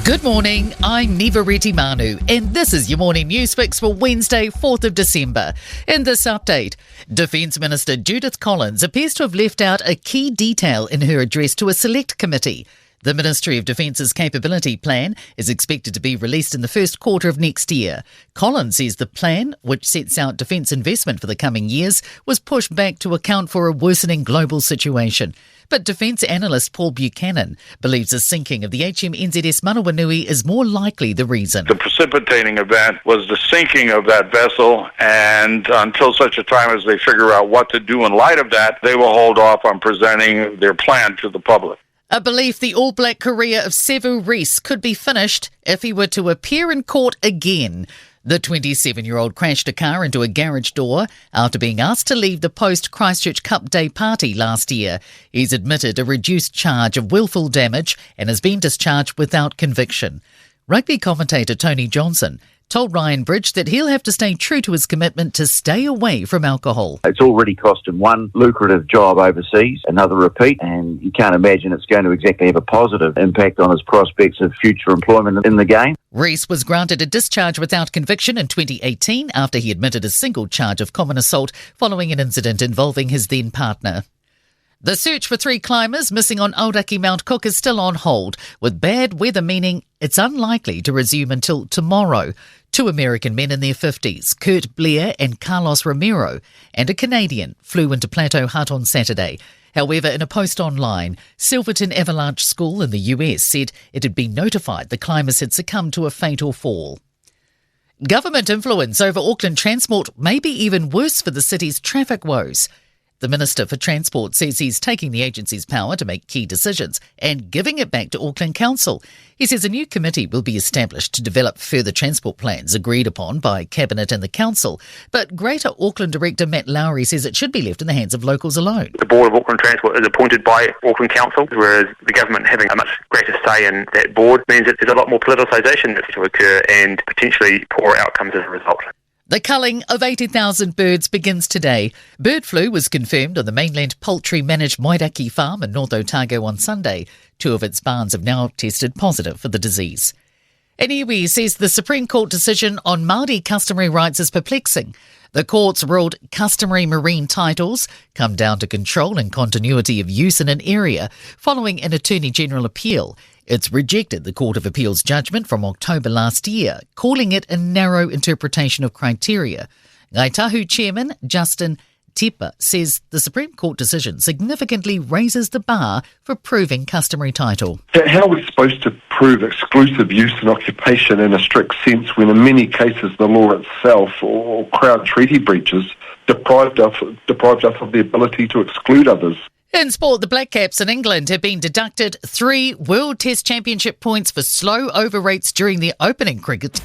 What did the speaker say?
Good morning, I'm Nivareti Manu, and this is your morning news fix for Wednesday, 4th of December. In this update, Defence Minister Judith Collins appears to have left out a key detail in her address to a select committee. The Ministry of Defence's capability plan is expected to be released in the first quarter of next year. Collins says the plan, which sets out defence investment for the coming years, was pushed back to account for a worsening global situation. But defence analyst Paul Buchanan believes the sinking of the HMNZS Manawanui is more likely the reason. The precipitating event was the sinking of that vessel, and until such a time as they figure out what to do in light of that, they will hold off on presenting their plan to the public. A belief the All Black career of Sevu Reece could be finished if he were to appear in court again. The 27-year-old crashed a car into a garage door after being asked to leave the post-Christchurch Cup Day party last year. He's admitted a reduced charge of willful damage and has been discharged without conviction. Rugby commentator Tony Johnson told Ryan Bridge that he'll have to stay true to his commitment to stay away from alcohol. It's already cost him one lucrative job overseas, another repeat, and you can't imagine it's going to exactly have a positive impact on his prospects of future employment in the game. Reece was granted a discharge without conviction in 2018 after he admitted a single charge of common assault following an incident involving his then partner. The search for 3 climbers missing on Aoraki Mount Cook is still on hold, with bad weather meaning it's unlikely to resume until tomorrow. 2 American men in their 50s, Kurt Blair and Carlos Romero, and a Canadian flew into Plateau Hut on Saturday. However, in a post online, Silverton Avalanche School in the US said it had been notified the climbers had succumbed to a fatal fall. Government influence over Auckland Transport may be even worse for the city's traffic woes. The Minister for Transport says he's taking the agency's power to make key decisions and giving it back to Auckland Council. He says a new committee will be established to develop further transport plans agreed upon by Cabinet and the Council. But Greater Auckland Director Matt Lowry says it should be left in the hands of locals alone. The Board of Auckland Transport is appointed by Auckland Council, whereas the government having a much greater say in that board means that there's a lot more politicisation that's to occur and potentially poor outcomes as a result. The culling of 80,000 birds begins today. Bird flu was confirmed on the mainland poultry-managed Moiraki farm in North Otago on Sunday. 2 of its barns have now tested positive for the disease. An iwi says the Supreme Court decision on Māori customary rights is perplexing. The courts ruled customary marine titles come down to control and continuity of use in an area following an Attorney General appeal. It's rejected the Court of Appeal's judgment from October last year, calling it a narrow interpretation of criteria. Ngai Tahu Chairman Justin Tepa says the Supreme Court decision significantly raises the bar for proving customary title. How are we supposed to prove exclusive use and occupation in a strict sense when in many cases the law itself or Crown Treaty breaches deprived us of the ability to exclude others? In sport, the Black Caps in England have been deducted 3 World Test Championship points for slow over rates during their opening cricket.